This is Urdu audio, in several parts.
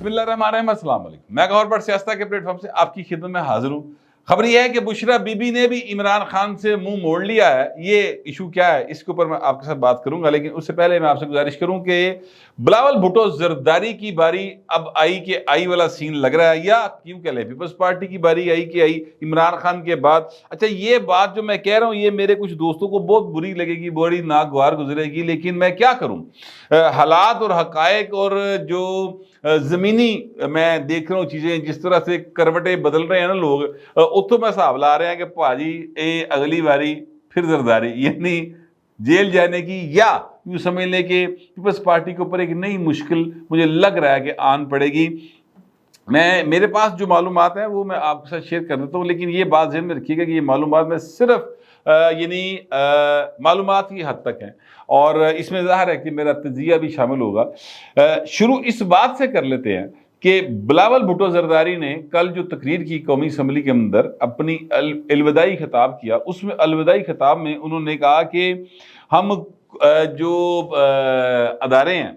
بسم اللہ الرحمن الرحیم، السلام علیکم۔ میں گور بٹ سیاست کے پلیٹ فارم سے آپ کی خدمت میں حاضر ہوں۔ خبر یہ ہے کہ بشرا بی بی نے بھی عمران خان سے منہ موڑ لیا ہے۔ یہ ایشو کیا ہے اس کے اوپر میں آپ کے ساتھ بات کروں گا، لیکن اس سے پہلے میں آپ سے گزارش کروں کہ بلاول بھٹو زرداری کی باری اب آئی کہ آئی والا سین لگ رہا ہے، یا کیوں کہ لے پیپلز پارٹی کی باری آئی کہ آئی عمران خان کے بعد۔ اچھا، یہ بات جو میں کہہ رہا ہوں یہ میرے کچھ دوستوں کو بہت بری لگے گی، بڑی ناگوار گزرے گی، لیکن میں کیا کروں، حالات اور حقائق اور جو زمینی میں دیکھ رہا ہوں چیزیں جس طرح سے کروٹیں بدل رہے ہیں نا لوگ، اتوں میں حساب لا رہے ہیں کہ پاجی اگلی باری پھر زرداری، یعنی جیل جانے کی، یا یوں سمجھ لیں کہ پیپلز پارٹی کے اوپر ایک نئی مشکل مجھے لگ رہا ہے کہ آن پڑے گی۔ میرے پاس جو معلومات ہیں وہ میں آپ کے ساتھ شیئر کر دیتا ہوں، لیکن یہ بات ذہن میں رکھیے گا کہ یہ معلومات میں صرف معلومات کی حد تک ہیں، اور اس میں ظاہر ہے کہ میرا تجزیہ بھی شامل ہوگا۔ شروع اس بات سے کر لیتے ہیں کہ بلاول بھٹو زرداری نے کل جو تقریر کی قومی اسمبلی کے اندر، اپنی الوداعی خطاب کیا، اس میں الوداعی خطاب میں انہوں نے کہا کہ ہم جو ادارے ہیں،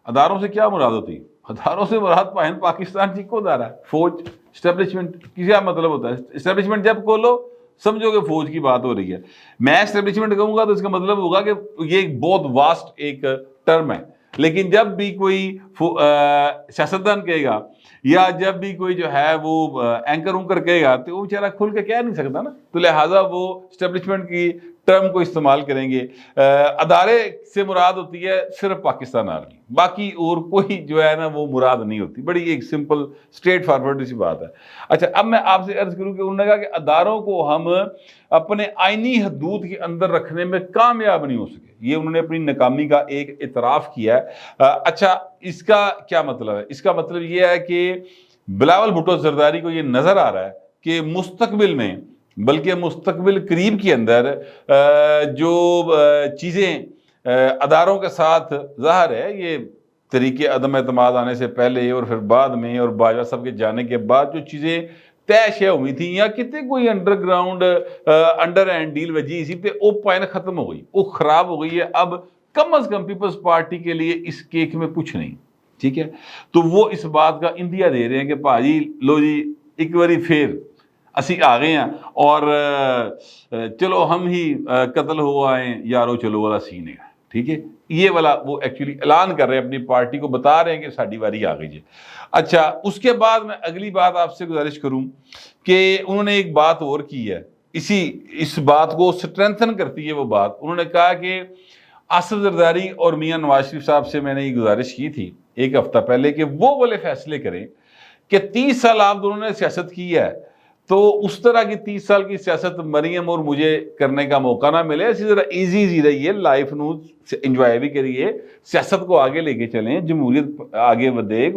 اداروں سے کیا مراد ہوتی ہے؟ اداروں سے مراد پاکستان کی کو ادارہ ہے، فوج، اسٹیبلشمنٹ کی کیا مطلب ہوتا ہے؟ اسٹیبلشمنٹ جب کھولو سمجھو کہ فوج کی بات ہو رہی ہے۔ میں اسٹیبلشمنٹ کہوں گا تو اس کا مطلب ہوگا کہ یہ ایک بہت واسٹ ایک ٹرم ہے، لیکن جب بھی کوئی سیاستدان کہے گا یا جب بھی کوئی جو ہے وہ اینکر اونکر کہے گا تو وہ بیچارہ کھل کے کہہ نہیں سکتا نا، تو لہٰذا وہ اسٹیبلشمنٹ کی ٹرم کو استعمال کریں گے۔ ادارے سے مراد ہوتی ہے صرف پاکستان آرمی، باقی اور کوئی جو ہے نا وہ مراد نہیں ہوتی۔ بڑی ایک سمپل اسٹریٹ فارورڈ سی بات ہے۔ اچھا، اب میں آپ سے عرض کروں کہ انہوں نے کہا کہ اداروں کو ہم اپنے آئینی حدود کے اندر رکھنے میں کامیاب نہیں ہو سکے، یہ انہوں نے اپنی ناکامی کا ایک اعتراف کیا ہے۔ اچھا، اس کا کیا مطلب ہے؟ اس کا مطلب یہ ہے کہ بلاول بھٹو زرداری کو یہ نظر آ رہا ہے کہ مستقبل میں، بلکہ مستقبل قریب کے اندر جو چیزیں اداروں کے ساتھ ظاہر ہے، یہ طریقے عدم اعتماد آنے سے پہلے اور پھر بعد میں اور باجوہ صاحب کے جانے کے بعد جو چیزیں طے شے ہوئی تھیں، یا کتنے کوئی underground underhand deal وجی اسی پہ وہ پوائنٹ ختم ہو گئی، وہ خراب ہو گئی ہے۔ اب کم از کم پیپلز پارٹی کے لیے اس کیک میں کچھ نہیں، ٹھیک ہے؟ تو وہ اس بات کا اندیا دے رہے ہیں کہ بھاجی لو جی ایک باری پھر اسی آ گئے ہیں، اور چلو ہم ہی قتل ہو آئیں یارو چلو والا سین ہے، ٹھیک ہے؟ یہ والا وہ ایکچولی اعلان کر رہے ہیں، اپنی پارٹی کو بتا رہے ہیں کہ ساڈی واری آ گئی ہے۔ اچھا، اس کے بعد میں اگلی بات آپ سے گزارش کروں کہ انہوں نے ایک بات اور کی ہے، اس بات کو سٹرینتھن کرتی ہے وہ بات۔ انہوں نے کہا کہ آصف زرداری اور میاں نواز شریف صاحب سے میں نے یہ گزارش کی تھی ایک ہفتہ پہلے کہ وہ والے فیصلے کریں کہ 30 سال آپ دونوں نے سیاست کی ہے، تو اس طرح کی 30 سال کی سیاست مریم اور مجھے کرنے کا موقع نہ ملے، اسی طرح ایزی رہیے، لائف نو انجوائے بھی کریے، سیاست کو آگے لے کے چلیں، جمہوریت آگے ودے،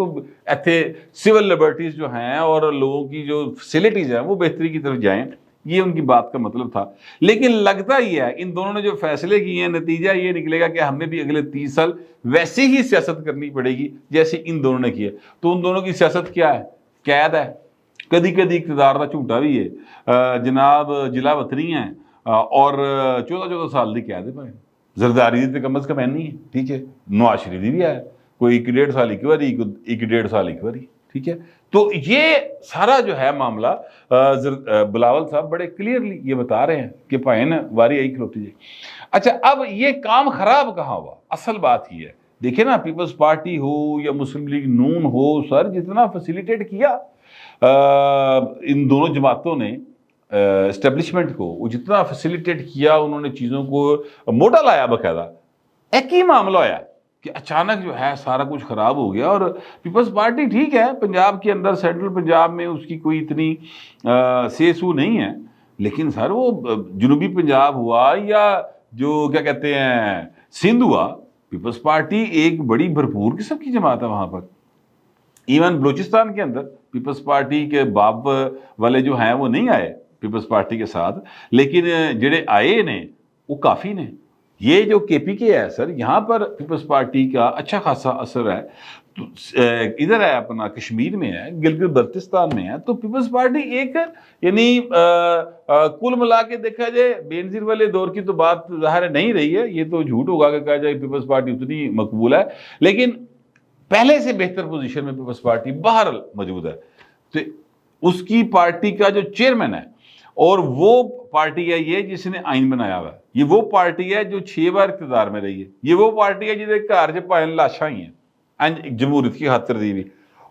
ایتھے سول لبرٹیز جو ہیں اور لوگوں کی جو فیسلٹیز ہیں وہ بہتری کی طرف جائیں، یہ ان کی بات کا مطلب تھا۔ لیکن لگتا ہی ہے ان دونوں نے جو فیصلے کیے ہیں، نتیجہ یہ نکلے گا کہ ہمیں بھی اگلے 30 سال ویسے ہی سیاست کرنی پڑے گی جیسے ان دونوں نے کیے۔ تو ان دونوں کی سیاست کیا ہے؟ قید ہے، کدی کدی اقتدار کا جھوٹا بھی ہے، جناب جلا وطنی ہیں، اور 14 سال دی قید ہے پائے۔ زرداری دی کم از کم نہیں ہے، ٹھیک ہے؟ نواز شریف دی بھی ہے، کوئی 1.5 سال ایک باری، 1.5 سال ایک باری، ٹھیک ہے؟ تو یہ سارا جو ہے معاملہ بلاول صاحب بڑے کلیئرلی یہ بتا رہے ہیں کہ پائن واری آئی کھلوتی جائے۔ اچھا، اب یہ کام خراب کہاں ہوا؟ اصل بات یہ ہے، دیکھیں نا، پیپلز پارٹی ہو یا مسلم لیگ نون ہو، سر جتنا فیسیلیٹیٹ کیا ان دونوں جماعتوں نے اسٹیبلشمنٹ کو، وہ جتنا فیسیلیٹیٹ کیا، انہوں نے چیزوں کو موڈا لایا باقاعدہ، ایک ہی معاملہ ہوا کہ اچانک جو ہے سارا کچھ خراب ہو گیا۔ اور پیپلز پارٹی ٹھیک ہے پنجاب کے اندر، سینٹرل پنجاب میں اس کی کوئی اتنی سے سو نہیں ہے، لیکن سر وہ جنوبی پنجاب ہوا یا جو کیا کہتے ہیں سندھ ہوا، پیپلز پارٹی ایک بڑی بھرپور قسم کی جماعت ہے وہاں پر۔ ایون بلوچستان کے اندر پیپلز پارٹی کے باپ والے جو ہیں وہ نہیں آئے پیپلز پارٹی کے ساتھ، لیکن جڑے آئے نے وہ کافی نے۔ یہ جو کے پی کے ہے سر، یہاں پر پیپلز پارٹی کا اچھا خاصا اثر ہے، ادھر ہے اپنا کشمیر میں ہے، گلگت بلتستان میں ہے، تو پیپلز پارٹی ایک یعنی کل ملا کے دیکھا جائے بینظیر والے دور کی تو بات ظاہر نہیں رہی ہے، یہ تو جھوٹ ہوگا کہ کہا جائے پیپلز پارٹی اتنی مقبول ہے، لیکن پہلے سے بہتر پوزیشن میں پیپلز پارٹی بہرحال موجود ہے. تو اس کی پارٹی کا جو چیئرمین ہے اور وہ پارٹی ہے یہ جس نے آئین بنایا ہوا ہے, یہ وہ پارٹی ہے جو 6 بار اقتدار میں رہی ہے, یہ وہ پارٹی ہے جہاں گھر چ پائن لاشاں ہی ہیں جمہوریت کی خاطر دی ہوئی.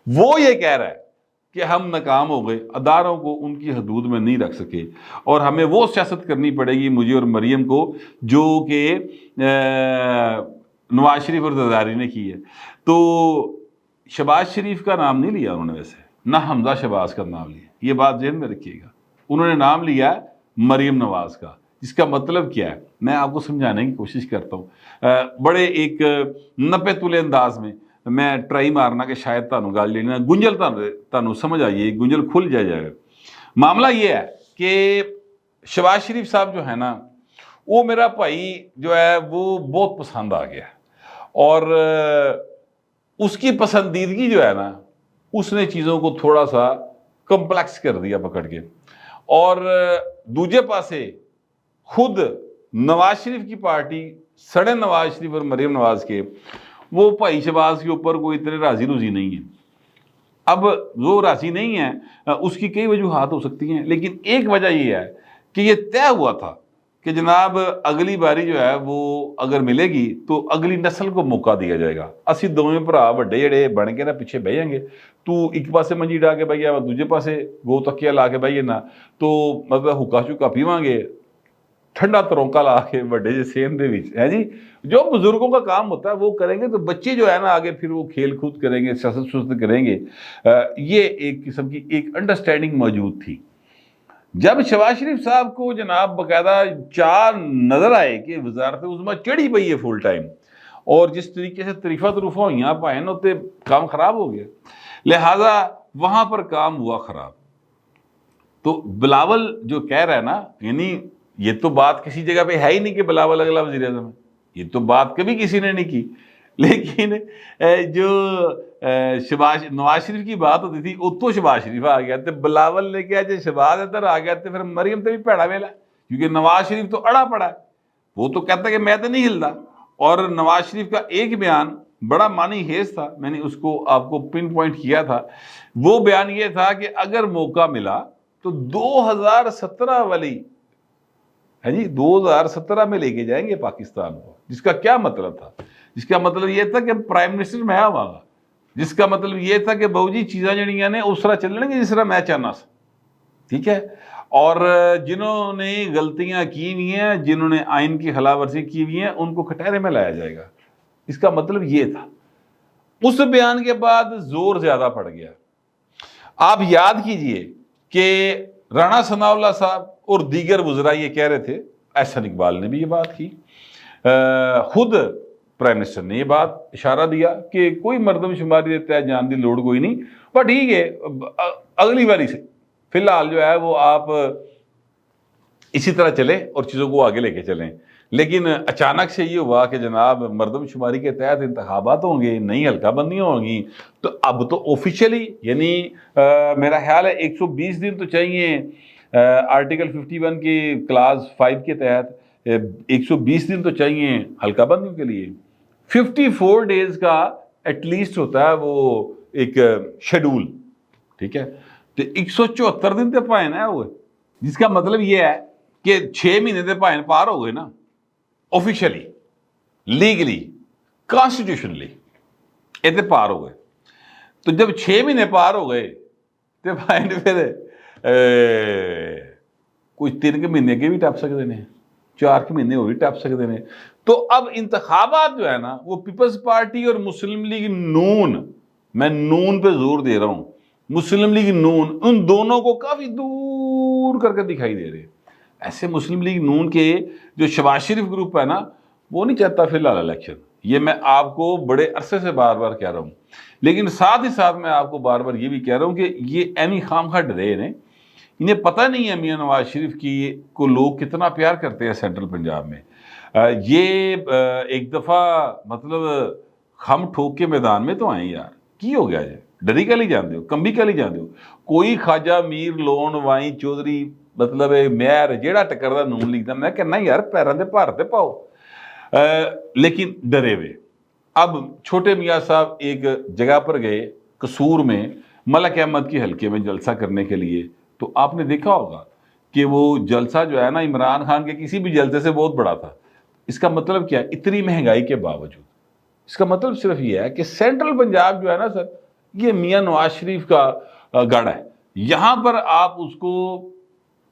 وہ یہ کہہ رہا ہے کہ ہم ناکام ہو گئے, اداروں کو ان کی حدود میں نہیں رکھ سکے, اور ہمیں وہ سیاست کرنی پڑے گی مجھے اور مریم کو جو کہ نواز شریف اور زرداری نے کی ہے. تو شہباز شریف کا نام نہیں لیا انہوں نے, ویسے نہ حمزہ شہباز کا نام لیا, یہ بات ذہن میں رکھیے گا. انہوں نے نام لیا مریم نواز کا, جس کا مطلب کیا ہے میں آپ کو سمجھانے کی کوشش کرتا ہوں بڑے ایک نپے تلے انداز میں ٹرائی مارنا کہ شاید تانوں گل جی گنجل تانوں سمجھ آئیے, گنجل کھل جائے. معاملہ یہ ہے کہ شہباز شریف صاحب جو ہے نا وہ میرا بھائی جو ہے وہ بہت پسند آ گیا, اور اس کی پسندیدگی جو ہے نا اس نے چیزوں کو تھوڑا سا کمپلیکس کر دیا پکڑ کے. اور دوجے پاسے خود نواز شریف کی پارٹی سڑے نواز شریف اور مریم نواز کے وہ بھائی شہباز کے اوپر کوئی اتنے راضی روزی نہیں ہے. اب وہ راضی نہیں ہے, اس کی کئی وجوہات ہو سکتی ہیں, لیکن ایک وجہ یہ ہے کہ یہ طے ہوا تھا کہ جناب اگلی باری جو ہے وہ اگر ملے گی تو اگلی نسل کو موقع دیا جائے گا. اسی دونوں بھرا وڈے جڑے بن کے نا پیچھے بہ جائیں گے, تو ایک پاسے منجی ڈا کے بھائی دوجے پاسے گو تکیا لا کے بھائی نا, تو مطلب حکا شکا پیواں گے ٹھنڈا ترونکا لا کے وڈے جے سیم دے وچ ہے جی. جو بزرگوں کا کام ہوتا ہے وہ کریں گے, تو بچے جو ہے نا آگے پھر وہ کھیل کود کریں گے, سیاست سست کریں گے. یہ ایک قسم کی ایک انڈرسٹینڈنگ موجود تھی. جب شہباز شریف صاحب کو جناب باقاعدہ چار نظر آئے کہ وزارت عظمیٰ چڑھی پئی ہے فل ٹائم, اور جس طریقے سے طریفہ طروفہ ہوئیاں پائیں ہوتے کام خراب ہو گیا, لہٰذا وہاں پر کام ہوا خراب. تو بلاول جو کہہ رہا ہے نا, یعنی یہ تو بات کسی جگہ پہ ہے ہی نہیں کہ بلاول اگلا وزیر اعظم ہے, یہ تو بات کبھی کسی نے نہیں کی. لیکن جو نواز شریف کی بات ہوتی تھی اتوں شہباز شریف آ گیا, تو بلاول نے کیا جی شہباز ادھر آ گیا تو پھر مریم تو بھی پیڑا ویلا, کیونکہ نواز شریف تو اڑا پڑا ہے, وہ تو کہتا ہے کہ میں تو نہیں ہلدا. اور نواز شریف کا ایک بیان بڑا معنی خیز تھا, میں نے اس کو آپ کو پن پوائنٹ کیا تھا. وہ بیان یہ تھا کہ اگر موقع ملا تو 2017 والی ہے جی 2017 میں لے کے جائیں گے پاکستان کو. جس کا کیا مطلب تھا؟ جس کا مطلب یہ تھا کہ پرائم منسٹر میں آواں گا, جس کا مطلب یہ تھا کہ بہو جی چیزاں جڑیاں نے اس طرح چلیں گے جس طرح میں چاہنا سا, ٹھیک ہے. اور جنہوں نے غلطیاں کی ہوئی ہیں, جنہوں نے آئین کی خلاف ورزی کی ہوئی ہیں, ان کو کٹہرے میں لایا جائے گا. اس کا مطلب یہ تھا. اس بیان کے بعد زور زیادہ پڑ گیا. آپ یاد کیجئے کہ رانا ثناء اللہ صاحب اور دیگر وزراء یہ کہہ رہے تھے, احسن اقبال نے بھی یہ بات کی, خود پرائم منسٹر نے یہ بات اشارہ دیا کہ کوئی مردم شماری دیتا ہے جان دی لوڑ کوئی نہیں, پر ٹھیک ہے اگلی باری سے فی الحال جو ہے وہ آپ اسی طرح چلیں اور چیزوں کو آگے لے کے چلیں. لیکن اچانک سے یہ ہوا کہ جناب مردم شماری کے تحت انتخابات ہوں گے, نئی حلقہ بندیاں ہوں گی, تو اب تو آفیشیلی یعنی میرا خیال ہے 120 دن تو چاہیے آرٹیکل 51 کی کلاس 5 کے تحت 120 دن تو چاہیے حلقہ بندیوں کے لیے. 54 ڈیز کا ایٹ لیسٹ ہوتا ہے وہ ایک شیڈول, ٹھیک ہے. تو 174 دن تے پائن ہے وہ, جس کا مطلب یہ ہے کہ 6 مہینے تے پائن پار ہو گئے نا آفیشلی, لیگلی, کانسٹیٹیوشنلی یہ پار ہو گئے. تو جب 6 مہینے پار ہو گئے تو پائن پھر کچھ 3 مہینے کے بھی ٹپ سکتے ہیں, 4 مہینے وہ بھی ٹپ سکتے ہیں. تو اب انتخابات جو ہے نا وہ پیپلز پارٹی اور مسلم لیگ نون, میں نون پہ زور دے رہا ہوں, مسلم لیگ نون, ان دونوں کو کافی دور کر کے دکھائی دے رہے ہیں. ایسے مسلم لیگ نون کے جو شہباز شریف گروپ ہے نا وہ نہیں چاہتا فی الحال الیکشن, یہ میں آپ کو بڑے عرصے سے بار بار کہہ رہا ہوں. لیکن ساتھ ہی ساتھ میں آپ کو بار بار یہ بھی کہہ رہا ہوں کہ یہ ایمی خام خواہ ڈرے ہیں, انہیں پتہ نہیں ہے میاں نواز شریف کی کو لوگ کتنا پیار کرتے ہیں سینٹرل پنجاب میں. یہ ایک دفعہ مطلب ہم ٹھوک کے میدان میں تو آئیں یار, کی ہو گیا جائے ڈری کا لی جان دیو, کمبی کا لی جان دیو, کوئی خواجہ میر لون وائیں چودھری مطلب میر جیڑا ٹکردا نون لیگ دا, میں کہنا یار پیروں دے بھار تے پاؤ, لیکن ڈرے ہوئے. اب چھوٹے میاں صاحب ایک جگہ پر گئے قصور میں ملک احمد کے حلقے میں جلسہ کرنے کے لیے، تو آپ نے دیکھا ہوگا کہ وہ جلسہ جو ہے نا عمران خان کے کسی بھی جلسے سے بہت بڑا تھا۔ اس کا مطلب کیا ہے؟ اتنی مہنگائی کے باوجود اس کا مطلب صرف یہ ہے کہ سینٹرل پنجاب جو ہے نا سر، یہ میاں نواز شریف کا گڑھ ہے، یہاں پر آپ اس کو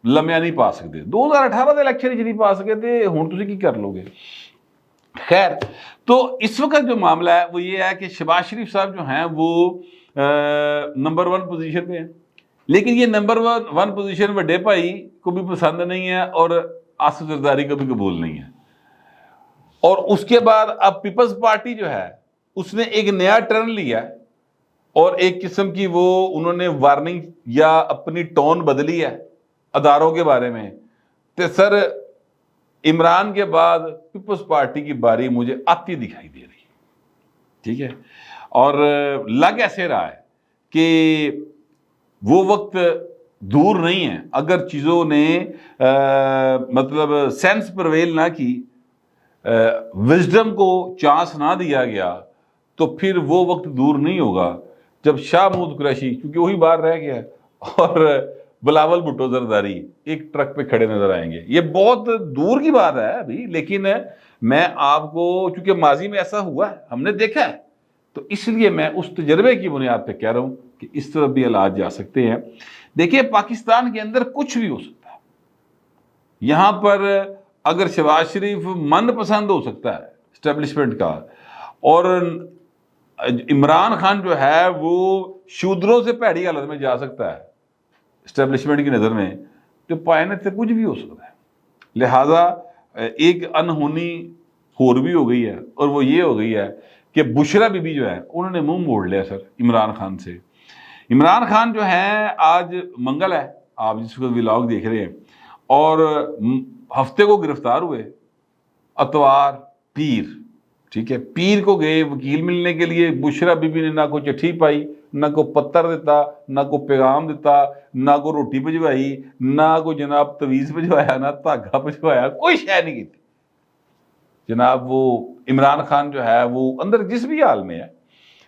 لمیا نہیں پا سکتے۔ 2018 دے الیکشن ہی نہیں پا سکے تھے، ہوں تسی کی کر لو گے؟ خیر، تو اس وقت جو معاملہ ہے وہ یہ ہے کہ شہباز شریف صاحب جو ہیں وہ نمبر 1 پوزیشن پہ ہیں، لیکن یہ نمبر 1 پوزیشن بڑے بھائی کو بھی پسند نہیں ہے اور آصف زرداری کو بھی قبول نہیں ہے۔ اور اس کے بعد اب پیپلز پارٹی جو ہے اس نے ایک نیا ٹرن لیا اور ایک قسم کی وہ انہوں نے وارننگ یا اپنی ٹون بدلی ہے اداروں کے بارے میں۔ تو سر عمران کے بعد پیپلز پارٹی کی باری مجھے آتی دکھائی دے رہی، ٹھیک ہے، اور لگ ایسے رہا ہے کہ وہ وقت دور نہیں ہے، اگر چیزوں نے مطلب سینس پرویل نہ کی، وزڈم کو چانس نہ دیا گیا، تو پھر وہ وقت دور نہیں ہوگا جب شاہ محمود قریشی، کیونکہ وہی باہر رہ گیا، اور بلاول بھٹو زرداری ایک ٹرک پہ کھڑے نظر آئیں گے۔ یہ بہت دور کی بات ہے ابھی، لیکن میں آپ کو، چونکہ ماضی میں ایسا ہوا ہے، ہم نے دیکھا ہے، تو اس لیے میں اس تجربے کی بنیاد پہ کہہ رہا ہوں کہ اس طرف بھی حالات جا سکتے ہیں۔ دیکھیے پاکستان کے اندر کچھ بھی ہو سکتا ہے، یہاں پر اگر شہباز شریف من پسند ہو سکتا ہے اسٹیبلشمنٹ کا، اور عمران خان جو ہے وہ شودروں سے پیڑی حالت میں جا سکتا ہے اسٹیبلشمنٹ کی نظر میں، تو پائنت سے کچھ بھی ہو سکتا ہے۔ لہٰذا ایک انہونی ہور بھی ہو گئی ہے، اور وہ یہ ہو گئی ہے کہ بشرا بی بی جو ہے انہوں نے منہ موڑ لیا سر عمران خان سے۔ عمران خان جو ہے، آج منگل ہے، آپ جس وقت ولاگ دیکھ رہے ہیں، اور ہفتے کو گرفتار ہوئے، اتوار پیر، ٹھیک ہے، پیر کو گئے وکیل ملنے کے لیے، بشرا بی بی نے نہ کوئی چٹھی پائی، نہ کوئی پتر دیتا، نہ کوئی پیغام دیتا، نہ کوئی روٹی بھجوائی، نہ کوئی جناب تویز بھجوایا، نہ دھاگا بھجوایا، کوئی شے نہیں کی تھی جناب۔ وہ عمران خان جو ہے وہ اندر جس بھی حال میں ہے،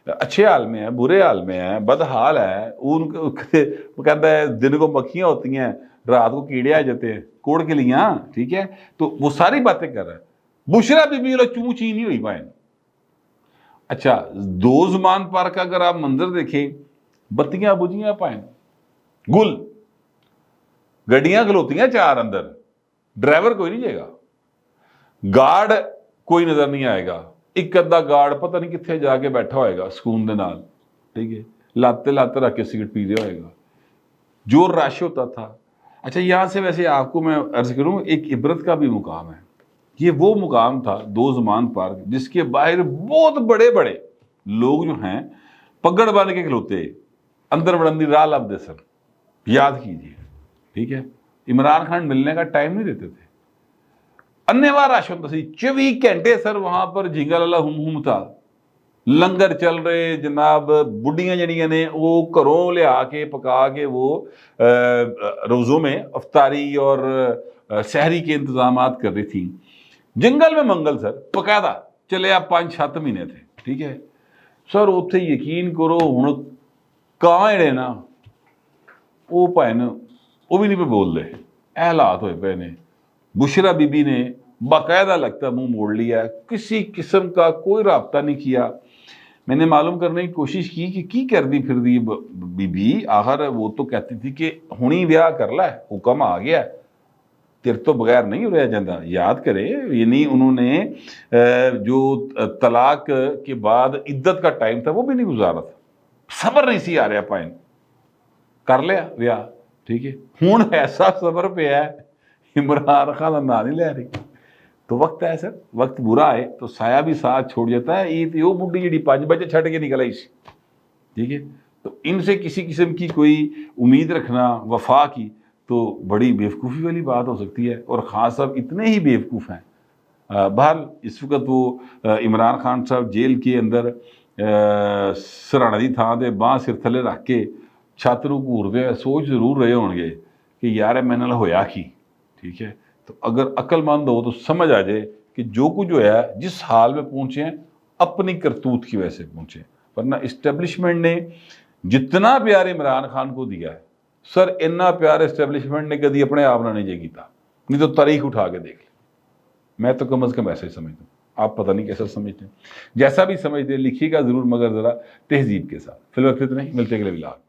اچھے حال میں ہے، برے حال میں ہے، بد حال ہے، وہ کہتا ہے دن کو مکھیاں ہوتی ہیں، رات کو کیڑے آ جاتے ہیں، کوڑ کے لیے، ٹھیک ہے، تو وہ ساری باتیں کر رہا ہے۔ بشرا بی بی چوں چی نہیں ہوئی پائے۔ اچھا، دو زمان پارک کا اگر آپ منظر دیکھیں، بتیاں بجیاں پائیں، گل، گڈیاں کھلوتی ہیں 4 اندر، ڈرائیور کوئی نہیں جائے گا، گارڈ کوئی نظر نہیں آئے گا، ایک ادھا گارڈ پتہ نہیں کتنے جا کے بیٹھا ہوئے گا سکون دے نال، ٹھیک ہے، لاتے لاتے رکھ کے سگریٹ پی رہا ہوئے گا، جو رش ہوتا تھا۔ اچھا، یہاں سے ویسے آپ کو میں عرض کروں، ایک عبرت کا بھی مقام ہے۔ یہ وہ مقام تھا دو زمان پارک جس کے باہر بہت بڑے بڑے لوگ جو ہیں پگڑ بن کے کھلوتے، اندر بڑندی راہ لب دے سر، یاد کیجئے، ٹھیک ہے، عمران خان ملنے کا ٹائم نہیں دیتے تھے، انیوار رش ہوتا سی، 24 گھنٹے سر وہاں پر جھینگا لالا ہم تھا، لنگر چل رہے جناب، بڈیاں جڑیاں نے وہ گھروں لے آ کے پکا کے وہ روزوں میں افطاری اور سحری کے انتظامات کر رہی تھیں۔ جنگل میں منگل سر باقاعدہ چلے، آپ 5-7 مہینے تھے، ٹھیک ہے سر، اتنے یقین کرو ہوں کاں جڑے نا وہ بھن وہ بھی نہیں پہ بول رہے، اے حالات ہوئے پے نے۔ بشرا بی بی نے باقاعدہ لگتا منہ موڑ لیا، کسی قسم کا کوئی رابطہ نہیں کیا۔ میں نے معلوم کرنے کی کوشش کی کہ کی کر دی پھر دی بی بی، آخر وہ تو کہتی تھی کہ ہونی بیاہ کر لے، حکم آ گیا، تیرے تو بغیر نہیں رہ جاتا۔ یاد کرے، یعنی انہوں نے جو طلاق کے بعد عدت کا ٹائم تھا وہ بھی نہیں گزارا تھا، صبر نہیں سی آ رہا پائن، کر لیا بیاہ، ٹھیک ہے، ہوں ایسا صبر پہ ہے عمران خان نہ نہیں لے رہی۔ تو وقت ہے سر، وقت برا ہے تو سایہ بھی ساتھ چھوڑ جاتا ہے۔ یہ وہ بڈھی جڑی 5 بجے چھٹ کے نکل آئی سی، ٹھیک ہے، تو ان سے کسی قسم کی کوئی امید رکھنا وفا کی تو بڑی بیوقوفی والی بات ہو سکتی ہے، اور خان صاحب اتنے ہی بیوقوف ہیں۔ بہرحال اس وقت وہ عمران خان صاحب جیل کے اندر سرانے دی تھان دے باں سر تھلے رکھ کے چھاترو گھورتے سوچ ضرور رہے ہون گے کہ یار میں نال ہویا کی، ٹھیک ہے، تو اگر عقل مند ہو تو سمجھ آ جائے کہ جو کچھ جو ہے جس حال میں پہنچے ہیں اپنی کرتوت کی وجہ سے پہنچے، ورنہ اسٹیبلشمنٹ نے جتنا پیار عمران خان کو دیا ہے سر اتنا پیار اسٹیبلشمنٹ نے کدی اپنے آپ نہ نہیں جے کیتا، نہیں تو تاریخ اٹھا کے دیکھ لیں۔ میں تو کم از کم ایسے ہی سمجھتا ہوں، آپ پتہ نہیں کیسا سمجھتے ہیں، جیسا بھی سمجھتے ہیں لکھیے گا ضرور، مگر ذرا تہذیب کے ساتھ۔ فی الوقت اتنا ہی، ملتے ہیں اگلے ولاگ۔